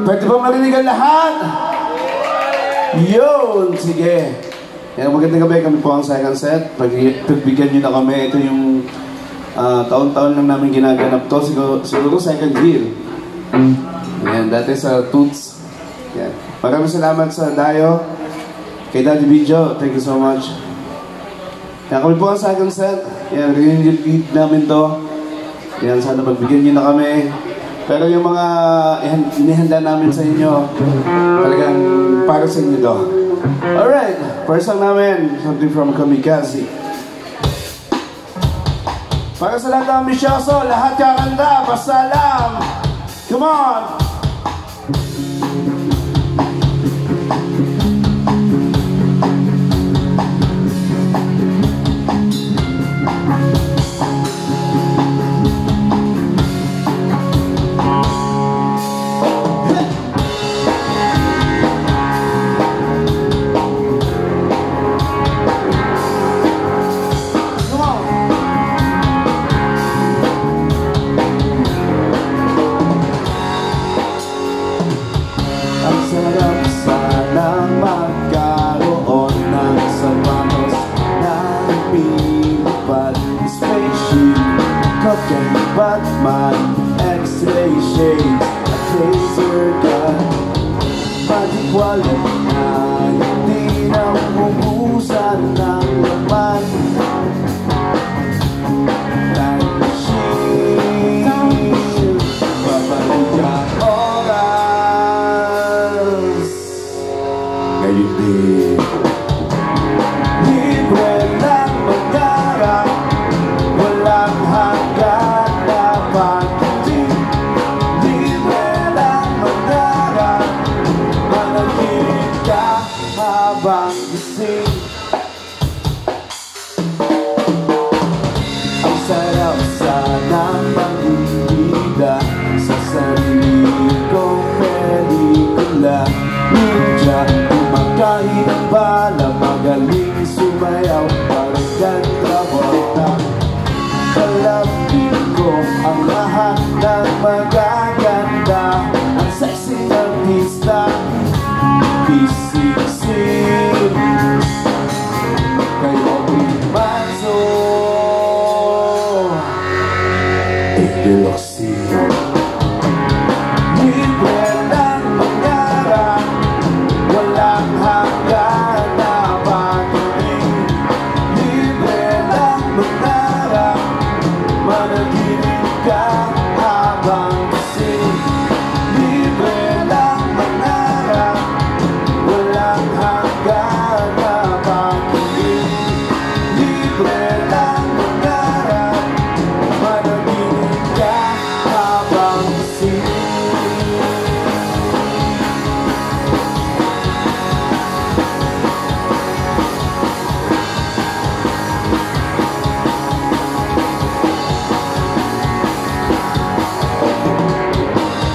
Pwede ba marinig ang lahat? Yun! Sige. Yan, magandang gabi. Kami po ang second set. Pagbigyan nyo na kami. Ito yung taon-taon lang namin ginaganap to. Siguro second year. Yan, dati sa Toots. Yan. Maraming salamat sa Dayo. Kay Daddy Video. Thank you so much. Yan, kami po ang second set. Yan, reunion namin to. Yan, sana magbigyan nyo na kami. Pero yung mga inihanda namin sa inyo, talagang para sa inyo to. Alright, first song namin, something from Kamikaze. Para sa lahat ng ambisyoso, lahat kakanta, basta lang. Come on! Batman, X-ray shades, a laser gun, magic wallet na hindi na umubusan ng laman. Time machine, babalik ka oras. Ngayon din libre lang mangarap, walang hanggan. Habang gising, ang sarap sana mag-ibida sa sarili kong pelikula. Ninja, kumakain ng bala, magaling sumayaw, parang Travolta. Kalapin ko ang lahat ng magaganda, ang sexy artista. Pisik-sik kayo bimanso Idiloksik libre lang mangarap, walang hanggan na pag-ibig. Libre lang mangarap, managinip ka habang gising. Libre lang mangarap, walang hanggan na pag-ibig. Libre lang mangarap, managinip ka habang gising.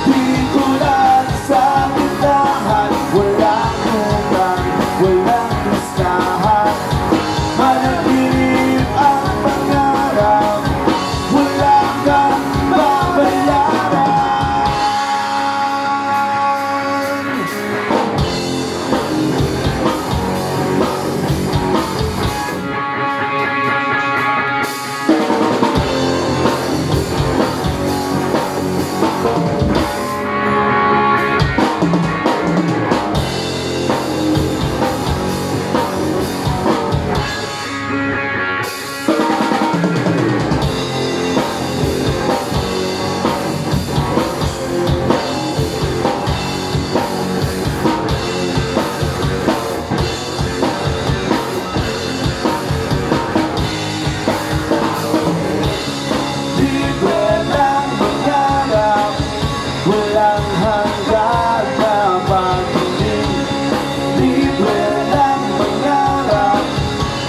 Di tulad sa tindahan, walang utang, walang listahan. Managinip ang pangarap, wala kang babayaran. Libre lang mangarap, walang hanggan na pag-ibig. Libre lang mangarap,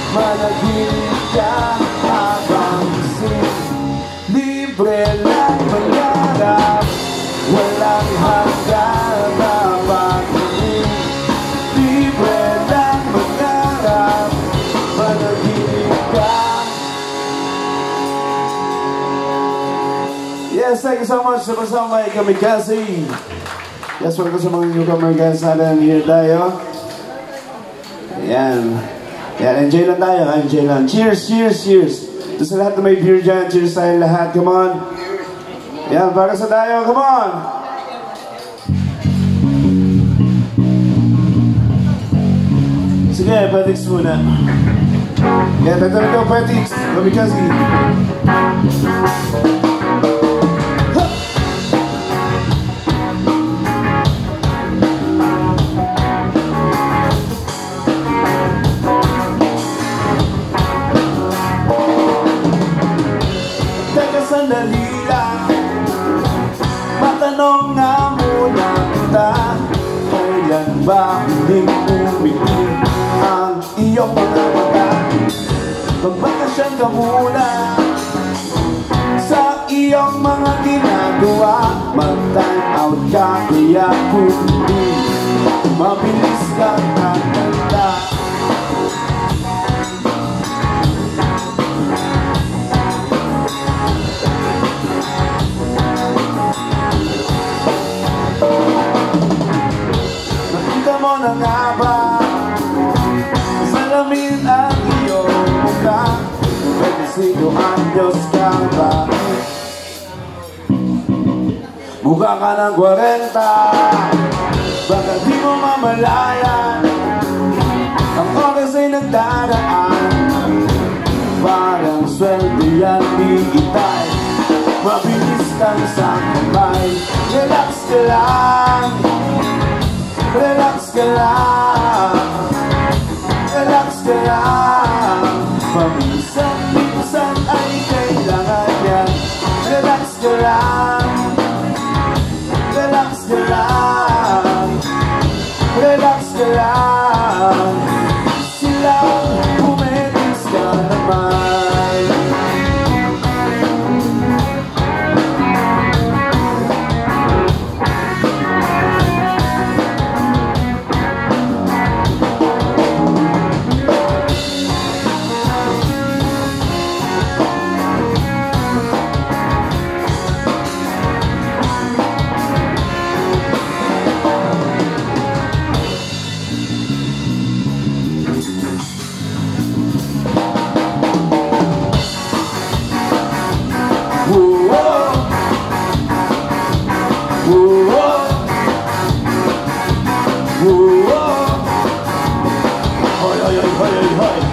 managinip ka habang gising. Libre lang mangarap, walang hanggan na pag-ibig. Libre lang mangarap, managinip ka. Yes, thank you so much sa kasama kay Kamikaze. Yes, welcome sa mga newcomer guys natin here tayo. Ayan. Ayan, enjoy lang tayo, enjoy lang. Cheers, cheers, cheers. Ito sa lahat na may beer dyan, cheers tayo lahat, come on. Ayan, para sa tayo, come on. Sige, Petix muna. Ayan, tatanong ko, Petix, Kamikaze. Sandali lang, matanong na muna kita, kailan ba huling umiti ang iyong mga mata? Magbakasyon ka muna sa iyong mga ginagawa, mag-time out ka kaya kundi mabilis kang nakanta. Mo na nga ba salamin ang iyong mukha? 25 anyos ka ba? Mukha ka ng 40, baka di mo mamalayan, ang oras ay nagdaraan, parang sweldo yan di itay, mabilis kang sa kamay. Relax ka lang, relax ka lang, relax ka lang, paminsan-minsan ay kailangan yan. Relax ka lang, relax ka lang, relax ka lang, silang pumedis ka naman.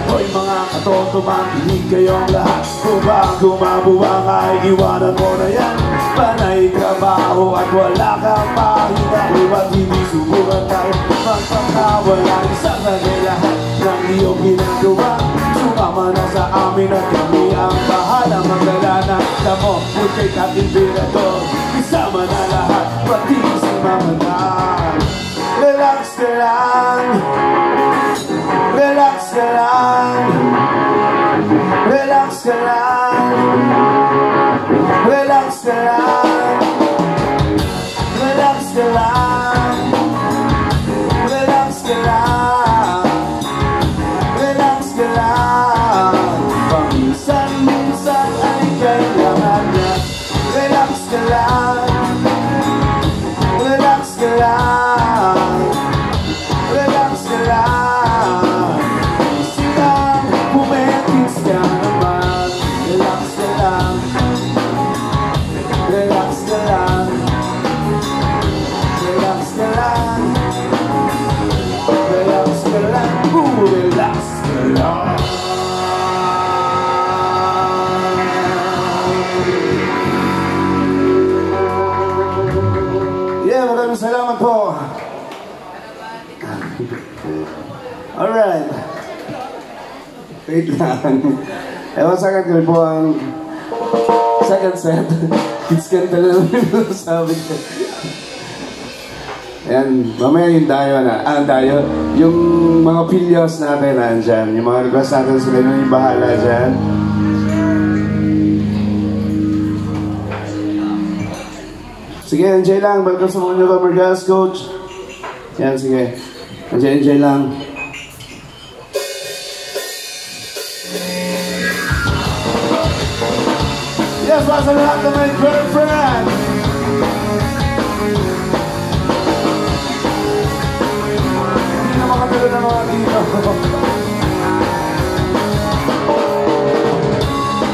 Hoy mga katoto, makinig kayong lahat. Kung bago mabuwang ay iwanan mo na yan. Panay trabaho at wala kang pahinga, iwa't hindi subukan tayo magpakawala sa lahat ng iyong ginagawa. Sumama na sa amin at kami ang bahala magdala ng damo, putik at imperador. Isama na lahat, pati si Mama na. Relax ka lang, relax ka lang, relax ka lang, relax ka lang, relax ka lang, relax ka lang, relax ka lang, paminsan-minsan ay kailangan niya. Relax ka lang, relax ka lang, relax ka lang, silang pumetis ka naman. Relax ka lang, relax ka lang, relax ka lang, relax ka lang, relax ka lang. Yeah, maraming salamat po. Alright. Wait lang. Ewan sa akin kami po ang second set. Kids kanta na naman sabi ko. Ayan, mamaya yung dayo na. Dayo. Yung mga pilyos natin nandyan. Yung mga request natin sila na yung bahala dyan. Sige, enjoy lang. Welcome sa mga newcomer guys, coach. Yan, sige. Enjoy lang. Yes, para sa lahat ng may girlfriend. Hindi na makatalo ng mga dito.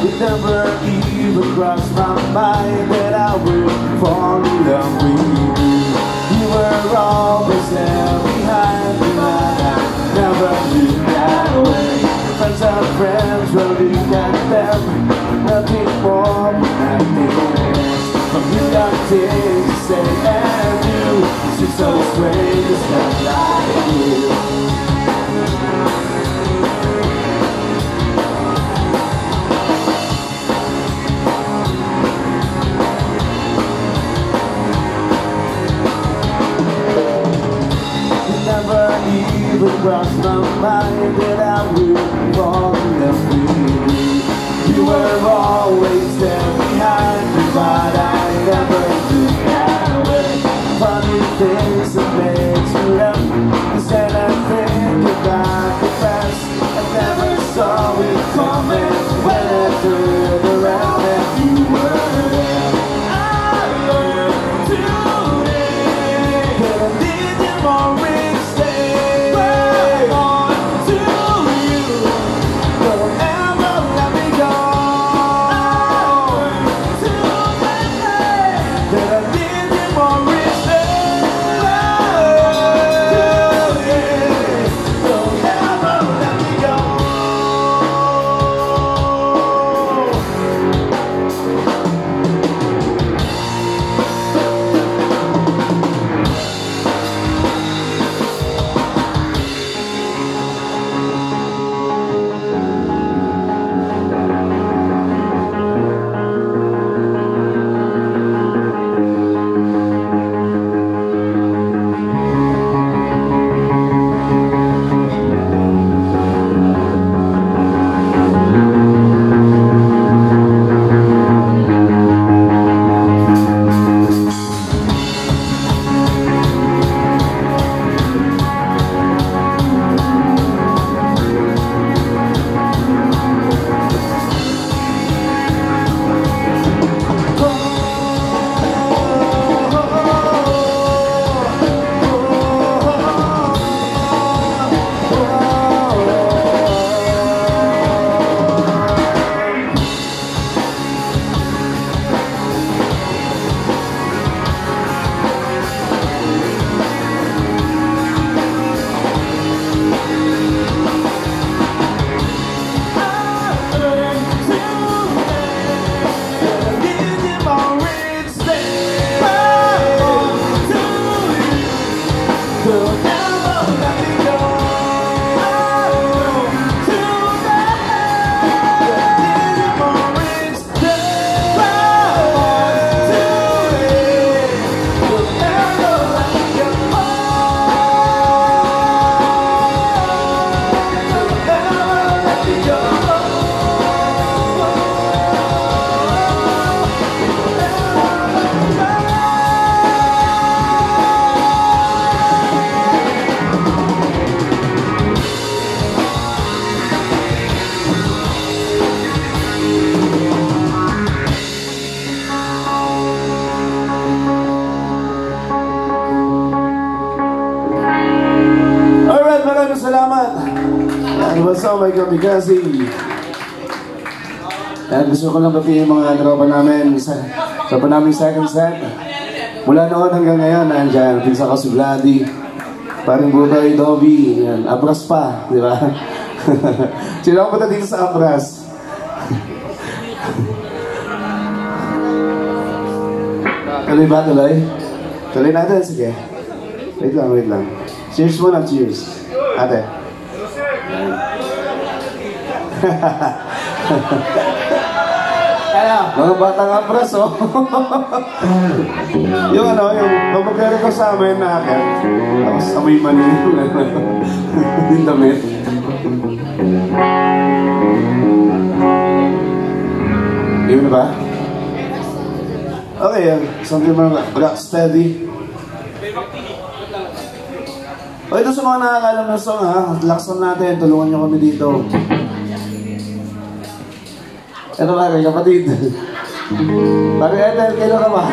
It never even crossed my mind that I would fall in love with you. You were always there behind me, but I never knew that way. Friends are friends, well you got them, nothing more, nothing less. From you got things to say and do, she's so strange, it's not like you. Even crossed my mind that I would fall in love with you. You were always there behind me, but I never knew that way. Funny things that makes me love. You said I think about the past. I never saw it coming when I turned around and you were there. I learned today that I need you more each day. Salamat! Yan, what's up, my kamikaze? Yan, gusto ko lang batiin yung mga tropa namin tropa namin second set. Mula noon hanggang ngayon, nandyan. Pinsa ko si Vladi, paring Butoy, Dobby, yan, Abras pa, di ba? Sino ako punta dito sa Abras? Tuloy ba, tuloy? Tuloy natin, sige. Wait lang. Cheers muna, cheers. Ate. Mga batang Abras, oh. yung mapagkari ko sa amin na akin. Tapos amoy mani. Yung damit. Yun ba? Okay, something mga rock steady. O ito sa mga nakakalam na song ha, lakson natin, tulungan nyo kami dito. Ito ba kayo kapatid? Sabi, Ethel, kailan ka ba?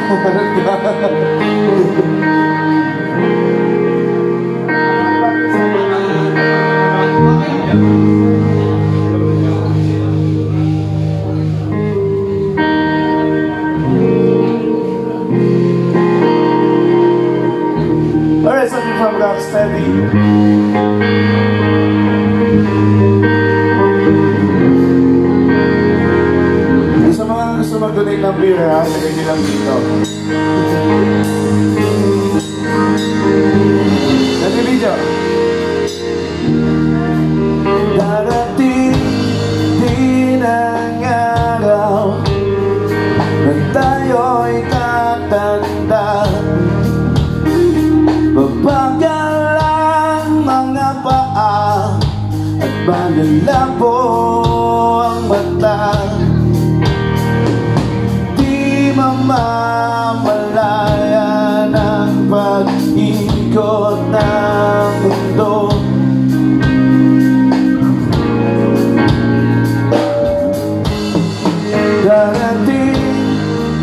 Alright, something from Rocksteady. Sa mga gusto mag-donate ng beer, ha? Lagay nyo lang dito. Nati video. Darating din ang araw na tayo'y tatanda. Babagal ang mga paa at malalabo ang mata. Di mamamalaya ng pag-ikot ng mundo. Darating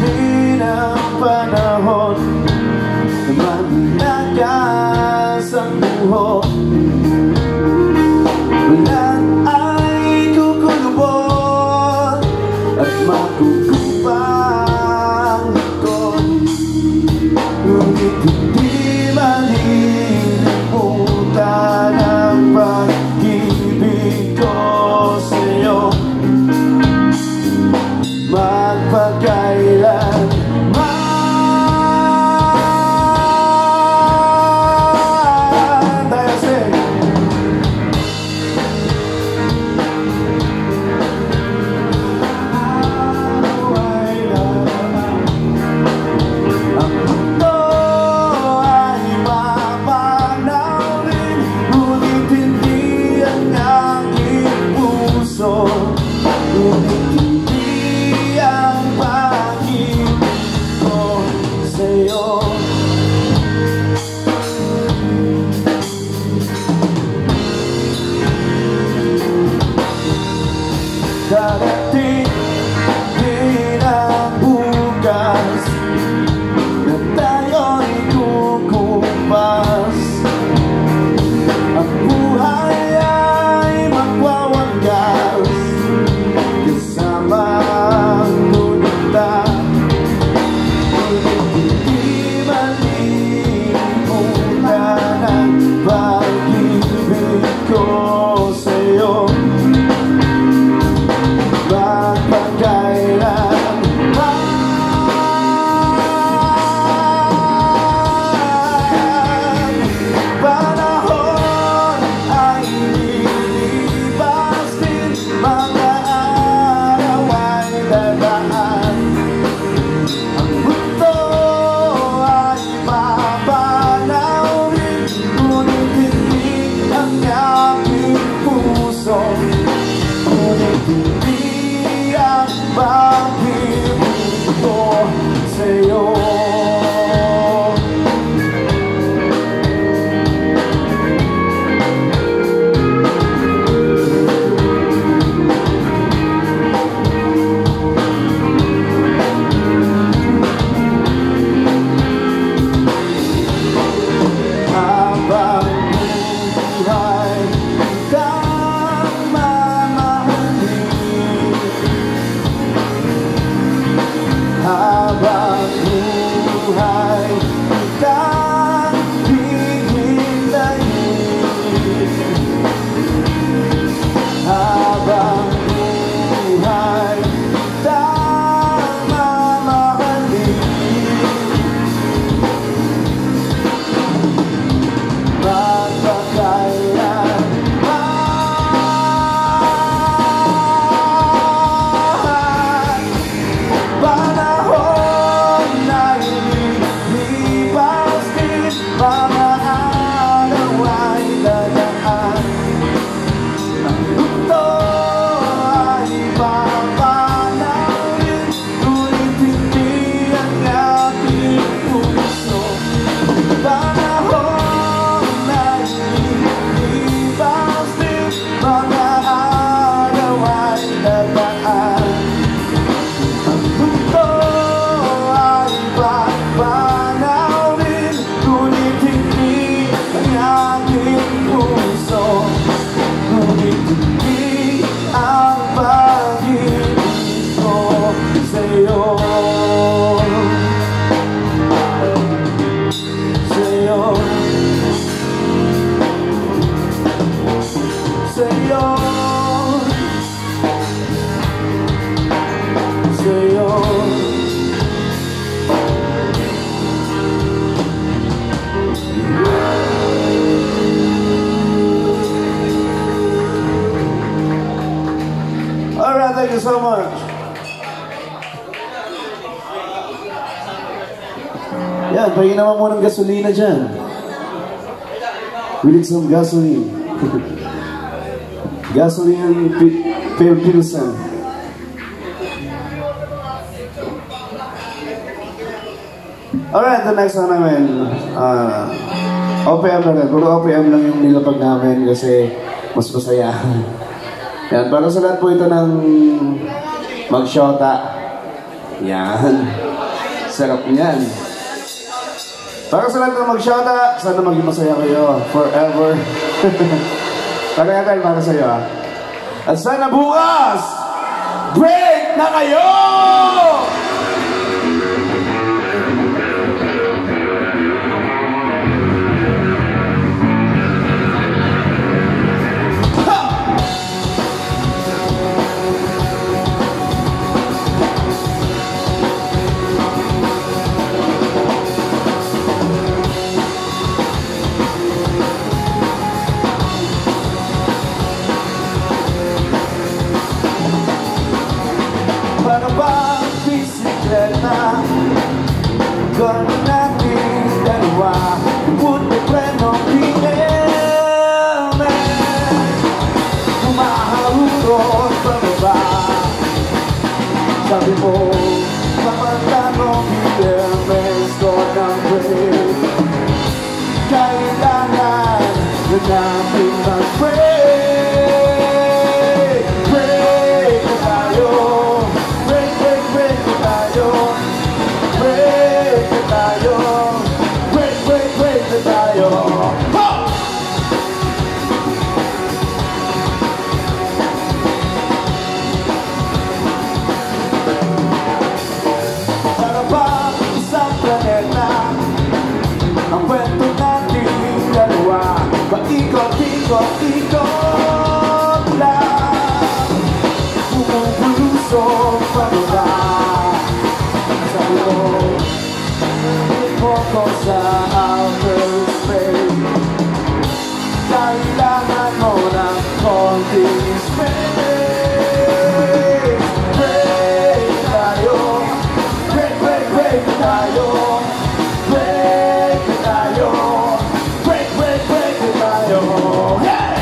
din ang panahon na manilagas ang buho. Ulan ay kukulubot at makukupang likod. Ngunit hindi you so much. Yan, pahingin naman muna ng gasolina dyan. We need some gasoline. Gasoline Pilsen. Alright, the next one namin. OPM na rin. Puro OPM lang yung nilapag namin kasi mas masaya. Yan, para sa lahat po ito ng magshota. Yan. Sarap niyan. Para sa lahat ng magshota, sana maging masaya kayo forever. Tagay para sa'yo ah. At sana bukas, break na kayo! Para ba bisikleta? Gano'n natin dalawa. Puti preno pineme. Kumahawag pababa. Sabi mo, mapatanong PMS ko ng break. Kailangan na natin mag-break. Break na tayo. Break na tayo. Para ba isang planeta ang kwento natin dalawa? Paikot-ikot-ikot lang, bumubulusok pababa. Sabi mo ko sa outer space, kailangan mo ng konting space. Break tayo, break tayo, break tayo, break tayo. Hey!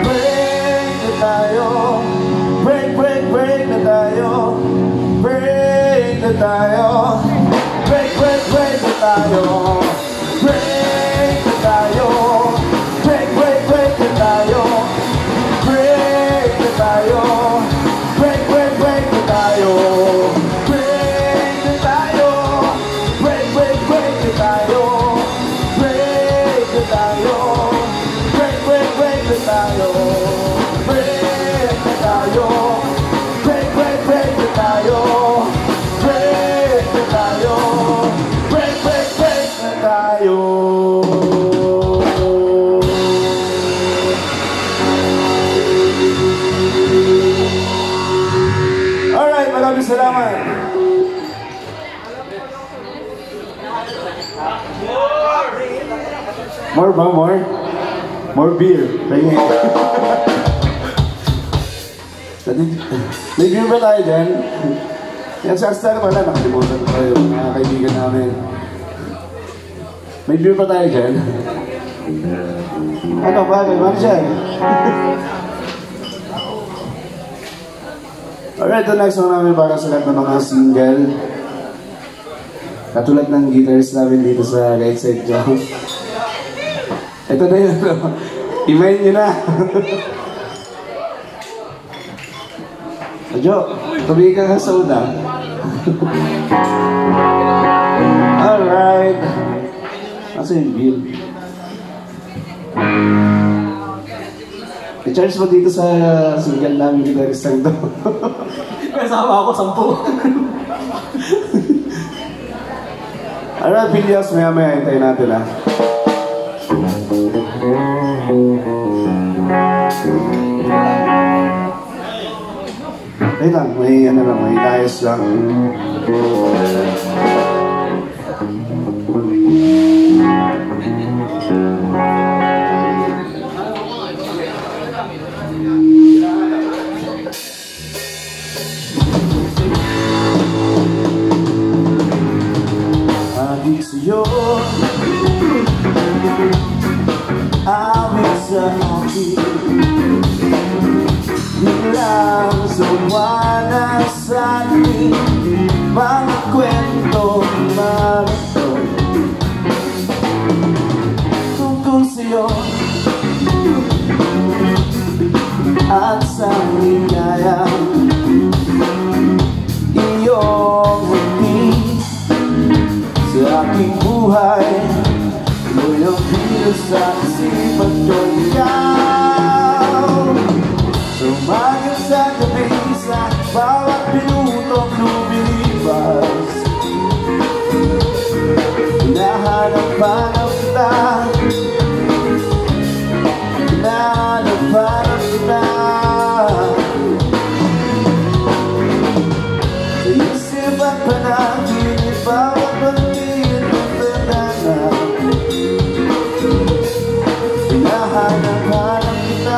Break na tayo, break na tayo, break na tayo, break na tayo, break na tayo, break na tayo, break na tayo, break na tayo, break na tayo, break na tayo, break na tayo, break na tayo. Alright, maraming salamat. More ba? More? More beer. Tingin. May beer ba tayo dyan? Yan sa Astar pala, nakalimutan ko tayo, mga kaibigan namin. May beer pa tayo dyan? Ano ba? May Marshall? Alright, the next one namin para sa lahat ng mga single. Katulad ng guitarist namin dito sa right side ko. Ito na yun. Imayin nyo na. Jo, tabi ka nga sa una. Alright. Asa yung bill? I-charge mo dito sa single namin guitarista ito. Kasama ako 10. Alright, Pilias, maya-maya hintayin natin ah. Okay lang, may ano lang, may layas lang. Adik sa'yo, awit sa akin, bilang sumwana sa ating mga kwentong marito tungkol sa'yo at sa ligaya iyong hindi sa aking buhay, ngayong bilis sa isipan ko ikaw. Sumagal sa gabi sa bawat minutong lumilipas, hinahanap-hanap kita, hinahanap-hanap kita. Sa isip at panaginip, bawat pagtingin ng tandana, hinahanap-hanap kita.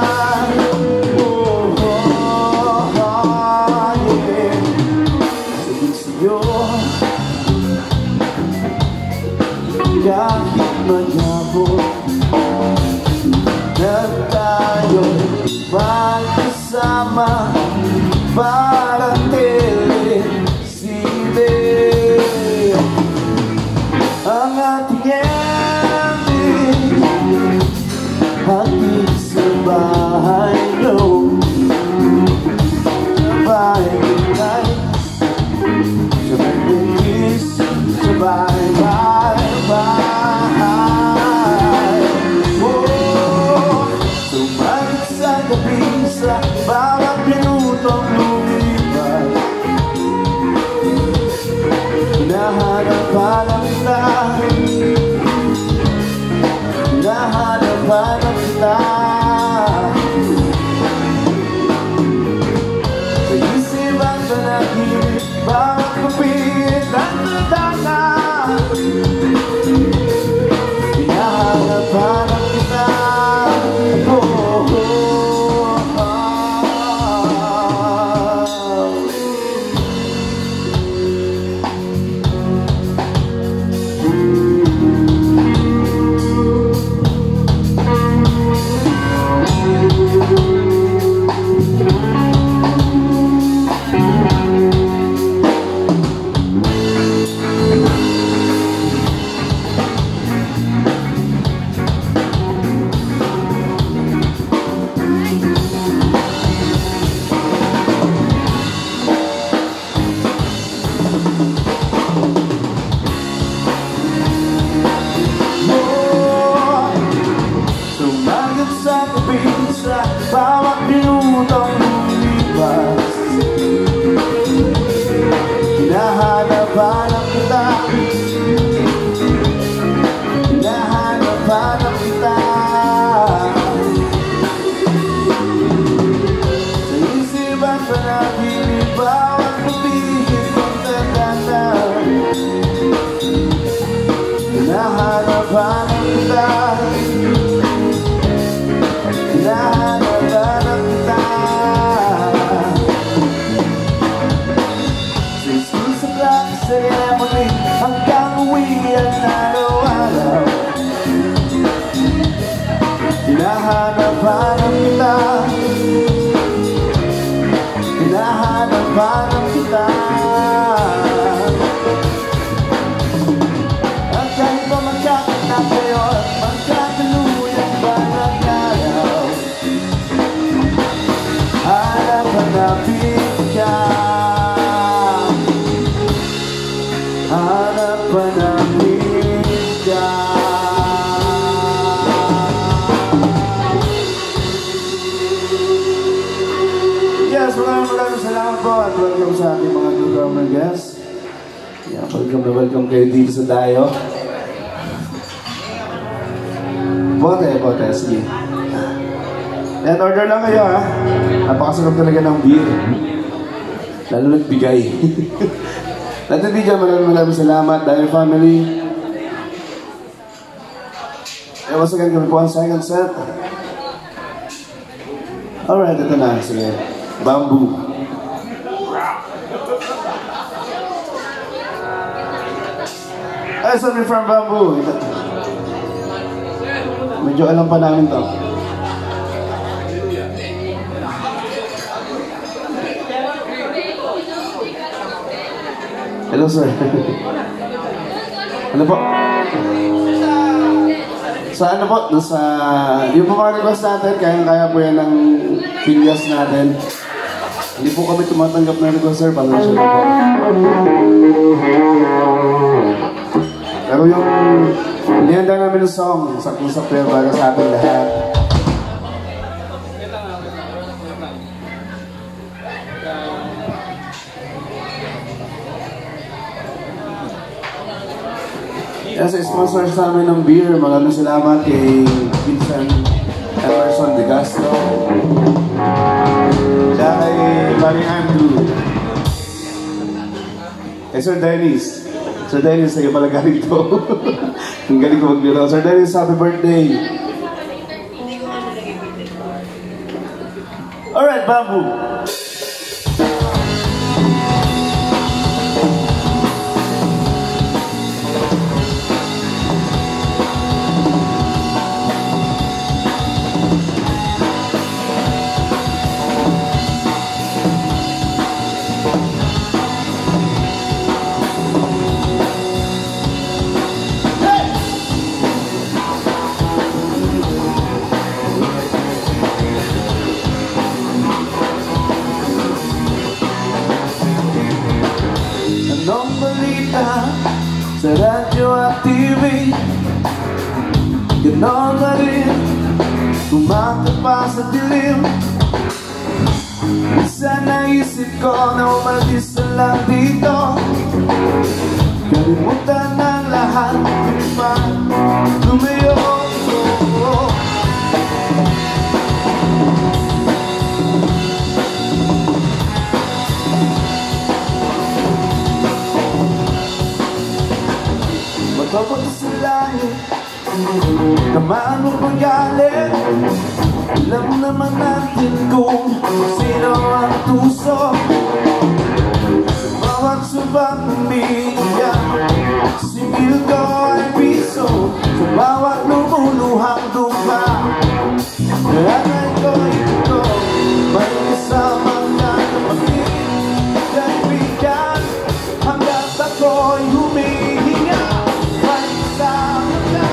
Kahit maghapon na tayo'y magkasama, parang telesine ang ating ending, hatid sa bahay nyo, sa bahay kinay, sa mag-kiss, sa bahay-bahay. Sumalit sa gabi sa bawat minutong lumipas, hinahanap-hanap kita, hinahanap-hanap kita. Sa isip ang panaginip, bawat kapit at tadana, hinahanap-hanap kita. Sa bawat minutong lumipas, hinahanap-hanap kita, hinahanap-hanap kita. Sa isip at panaginip, bawat pagtingin kong tandana, hinahanap-hanap kita, hinahanap-hanap kita. Sa isip lang sa ceremony hanggang uwian araw-araw, hinahanap-hanap kita, hinahanap-hanap kita. At kahit pa magkakita kayo at magkakaluyan bawat araw, hanap-hanapin ka, hanap-hanapin ka. Yes, maraming salamat po at welcome sa ating mga newcomer guests. Yeah, welcome na welcome kayo dito sa Dayo. Bote, sige. Net order lang kayo ha. Napakasarap talaga ng beer. Lalo nagbigay. Nagbigay, maraming salamat dahil family. Once again, kami po ang second set. Alright, ito na. Sige. Bamboo. Ay, sorry from Bamboo. Medyo alam pa namin to. Hello, sir. Ano po? Sa ano po? Sa yung po mga request natin, kaya po yan ng pilyas natin. Hindi po kami tumatanggap ng request, sir. Pasensya na po. Pero yung nihanda namin ng song, saktong-sakto para sa ating lahat. Yes, sponsor sa amin ng beer. Maraming salamat kay Vincent Emerson De Castro. Siya kay Barry Andrew. Kay Sir Dennis. Sir Dennis, sa'yo pala galing to. Ang galing ko magbiro. Sir Dennis, happy birthday. Alright, Bamboo. Sa radyo at TV, ganon na rin, kumanta pa sa dilim. Minsan naisip ko na umalis na lang dito, kalimutan ng lahat, di pa lumayo. Magpapunta sa langit, naman mo pagalit. Alam naman natin kung sino ang tuso. Sa bawat subang umiiyak, singil ko ay piso. Sa bawat lumuluhang dupa, nanay ko ito, may kasamang nakapagin. Kaibigan, hanggat ako'y humihinga, may kasama ka.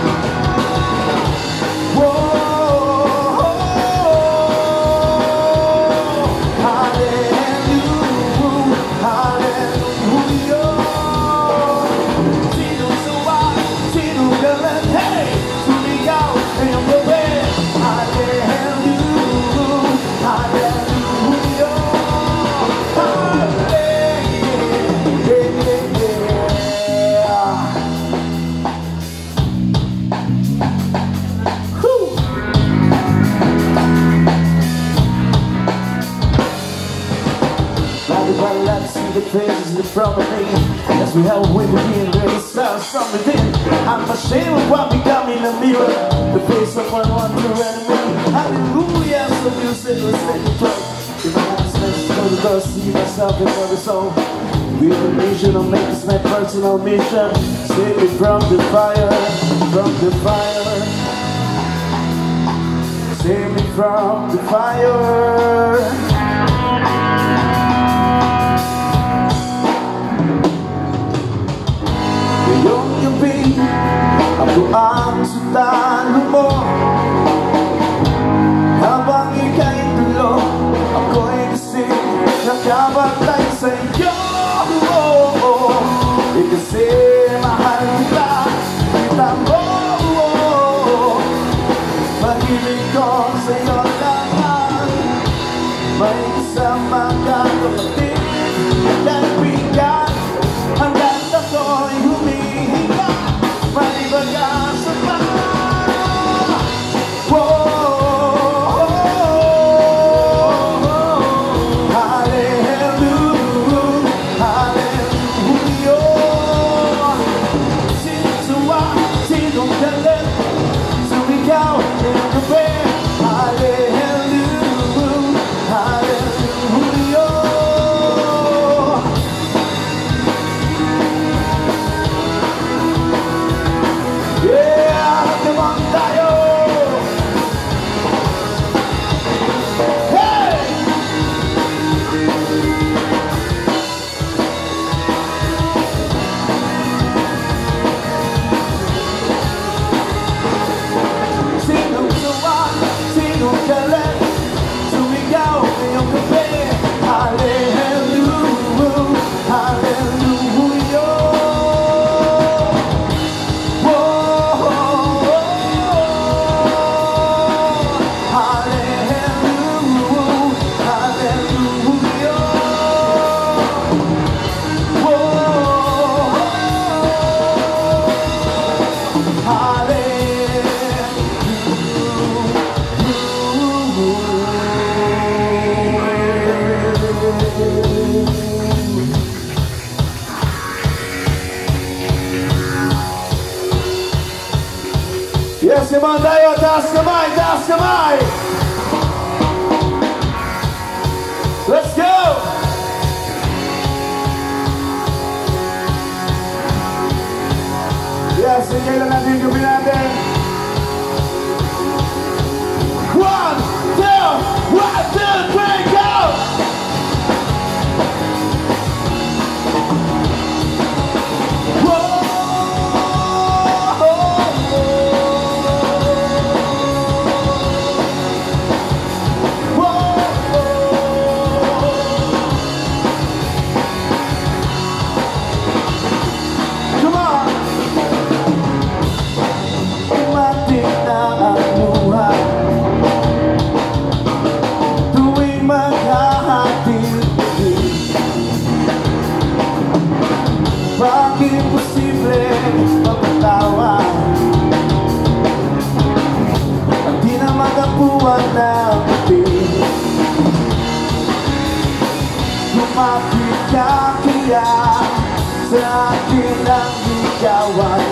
Let's see the faces in front of me as we help with begin raise us from within. I'm ashamed of what we got in the mirror, the face of one true enemy. Hallelujah, so music was taking place. If I had to spend the dust, see myself in every song. We have a mission, I'll make this my personal mission. Save me from the fire, from the fire. Save me from the fire. Ako ang sundalo mo, habang ika'y tulo, ako'y gising, nakabantay sa iyo. Kasi mahal kita, kita mo. Pag-ibig ko sa iyo lahat, may kasama ka kapatid, kaibigan, hanggang ako'y humihinga. May bagasa pa. Hallelujah. Simon tayo, taas kamay, taas kamay! Let's go! Yes, sige lang natin yung gabi natin. 1, 2, 3, go! Bakit imposible magpatawa at di na magapuan ng pati? Lumapit ka kaya sa akin ang ligawan,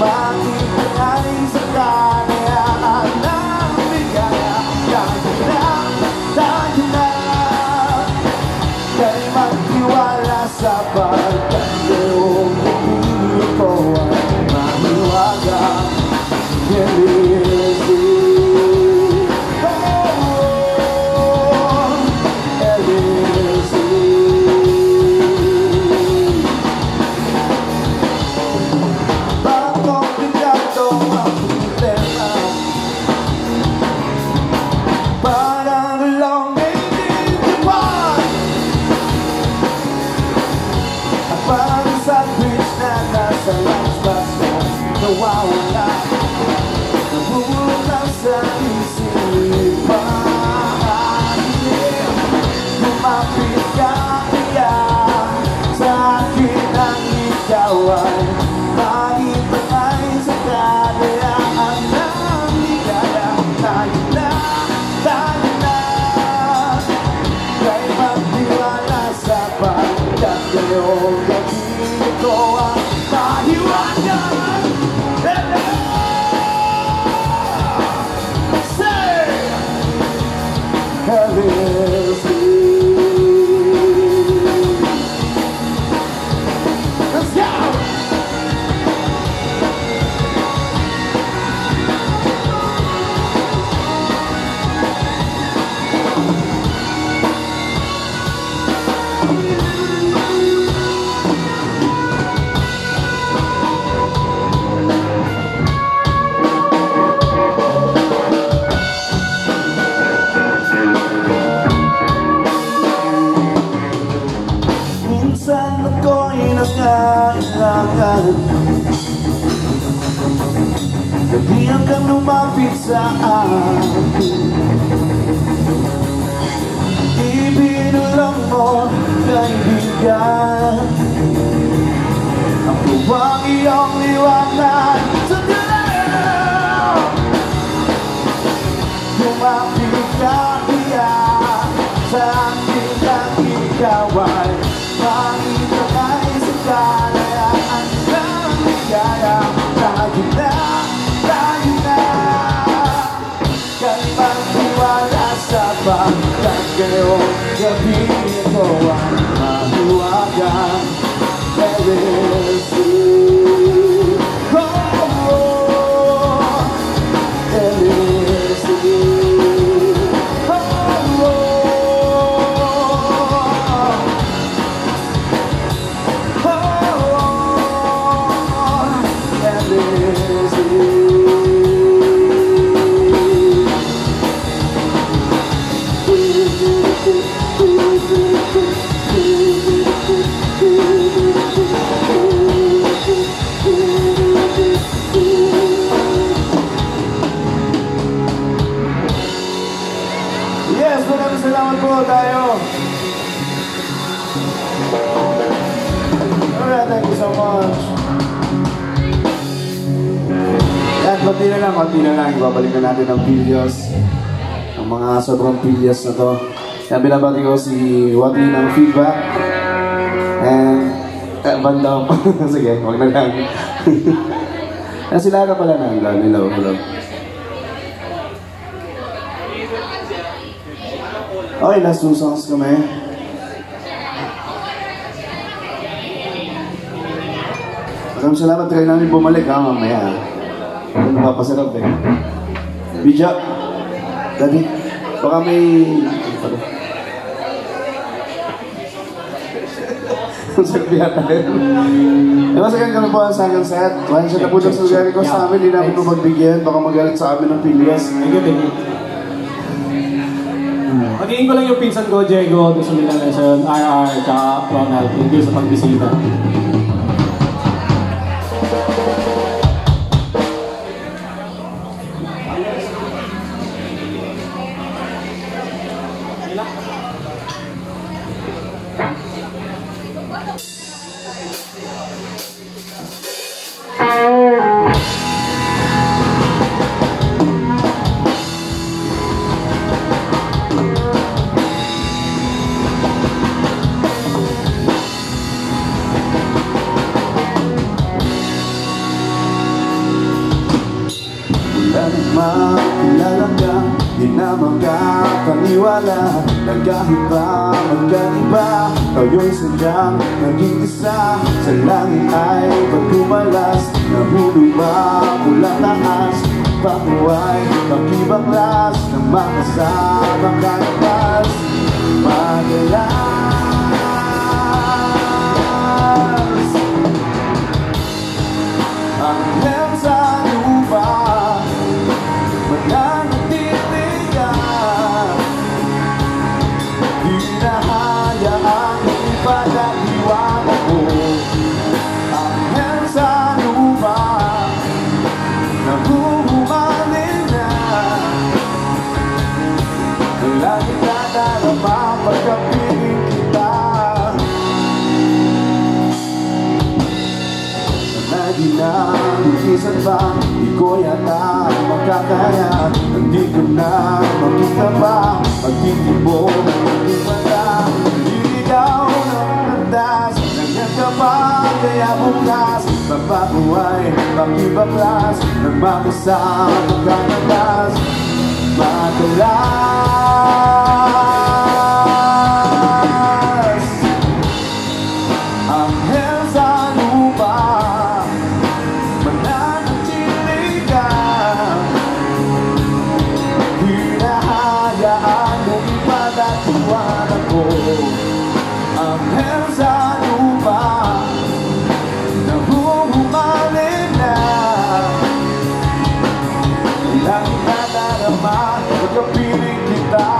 makikingay sa kanayaan ng ligaya. Tayo na kay magtiwala sa pagkakayong hindi ko ay mahiwaga. Parang sandwich na nasa lunchbox mo nawawala, nabubulong sa isipan. Lumapit ka kaya sa akin ang ikaw ay mahintay sa kalayaan ng ligaya. Tayo na kay magtiwala sa pagkakayong ko ang mahiwagan. Say, let's go. Minsan ako'y nangailangan gabihan kang lumapit sa akin. Ibinulong mo, kaibigan, ang buwang iyong liwanag sa dilim. Lumapit ka kaya sa akin ang ikaw ay mahintay sa kalayaan ng ligaya. Tayo na kay magtiwala sa pagkakayong gabi ko ang mahiwagan. Yes, maraming salamat po tayo. Alright, thank you so much. Yan, konti na lang. Babalik na natin ang videos. Ang mga sobrang videos na to. Yan, binabati ko si Wati ng feedback. And, bandam. Sige, wag na lang. Yan, sila ka pala na. Hello. Okay, last 2 songs kami. Maraming salamat, try namin bumalik mamaya. Ano napapasarap eh. Bija, Daddy, baka may... Sabihan tayo. Masagan kami po ang second set. One shot na po ng Sulgari ko sa amin, hindi namin po magbigyan. Baka magalit sa amin ng Pilias. Thank you. Magiging ko lang yung pinsan ko, Diego, doon sa Milan Nation, RR, tsaka Ronald. Thank you sa pagbisita. Makilala ka, di na makapaniwala na kahit pa magkaiba, tayo'y sadyang naging isa. Sa langit ay pagkumalas, nahulog ba mula taas, pakuhay, pakibaklas ng makasama kaipas. Madalas ang hell sa lupa, mananatili ka, di nahayaang ipagaliwanag mo. Anghel sa lupa, nabuhumanin na, langit na darama pagkapiling kita. Di na bukisan pa, di ko yata makakaya. Hindi ko na makita pa, pagtitibo ng aking mata. Iligaw ng landas, nangyat ka pa, kaya bukas mapabuhay, pakibaklas ng makasama kanalas. Madalas ang hell sa lupa, mananatili ka, hinahayaan mong ipagatiwanan ko. Ang hell sa lupa, nahuhumanin na, langit na darama, pagkapiling kita.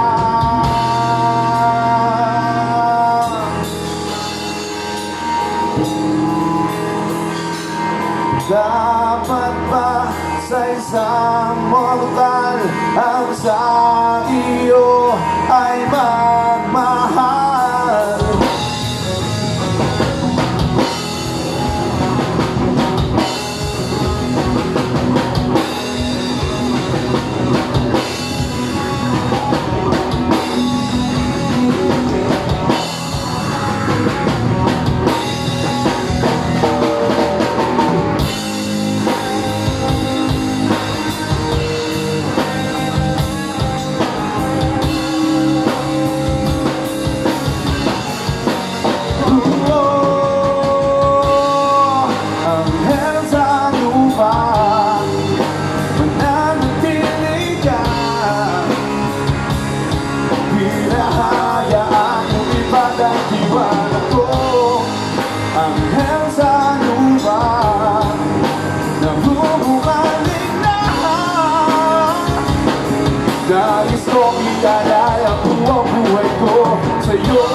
Dapat ba sa isang mortal ang sa iyo ay magmahal? Anghel sa lupa, nahuhumaling na, nais kong ialay ang buong buhay ko sa'yo.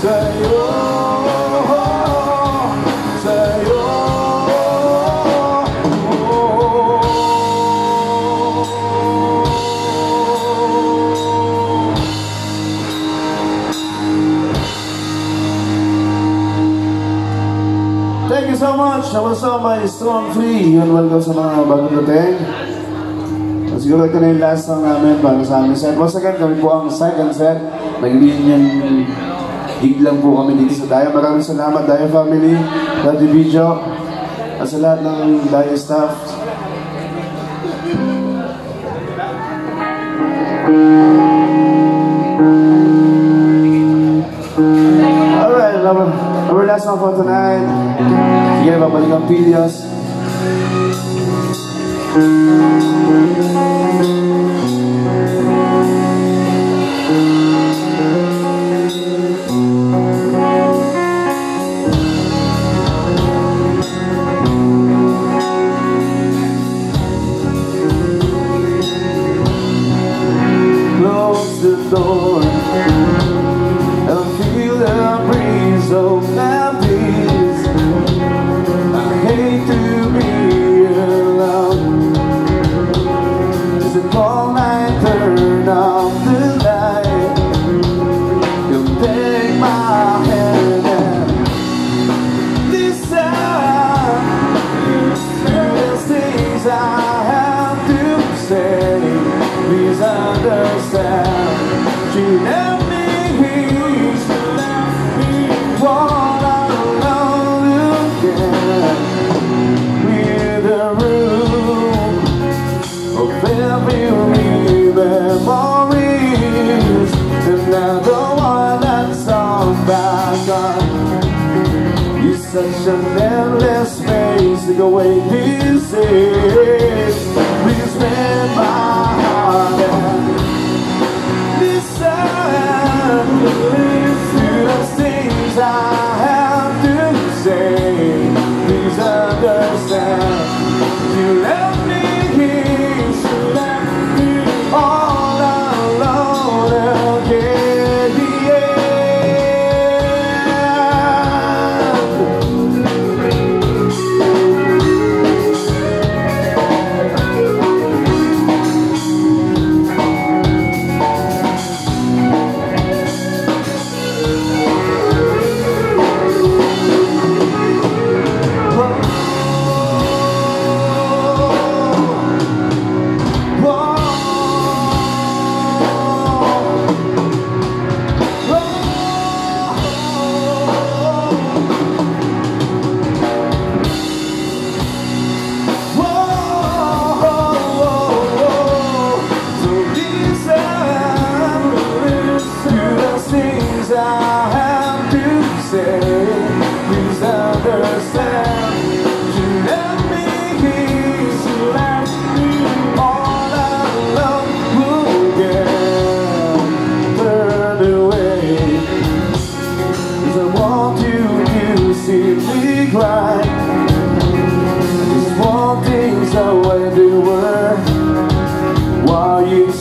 Sa'yo, sa'yo. Thank you so much. That was my Strong Free. Yun, welcome sa mga bagong dating. Siguro ito na yung last song namin para sa aming set. Once again, kami po ang second set. Nag-reunion gig lang po kami dito sa Daya. Maraming salamat, Daya family, Daddy Video, at sa lahat ng Daya staff. Alright, our last song for tonight. Sige, babalik ang Pilios. Close the door and feel the breeze of memories. I hate to be alone. It's a cold night, turn off the light. You take my hand and listen to the things I have to say. Please understand. She left me here, she left me all alone again. With a room of every memories, and I don't want that song back on. It's such an endless space to go away these days. Please spend my heart and listen to the things I have to say. Please understand. You left me here, you left me all alone again.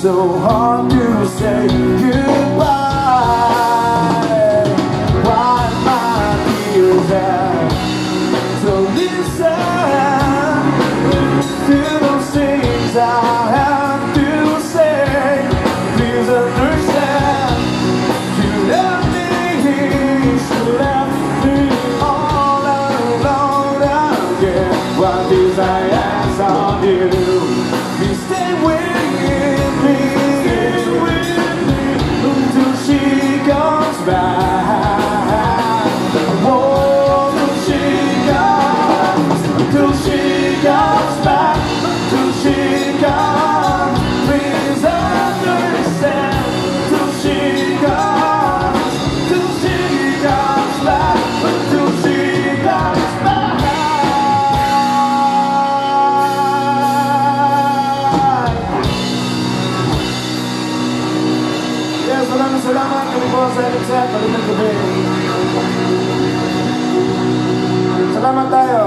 So hard to say goodbye. Why my tears out? So listen to those things I have to say. Please understand. You left me here, you left me all alone again. Why did I ask on you? You stay with salamat kami po sa Elixir, magandang gabi. Salamat tayo.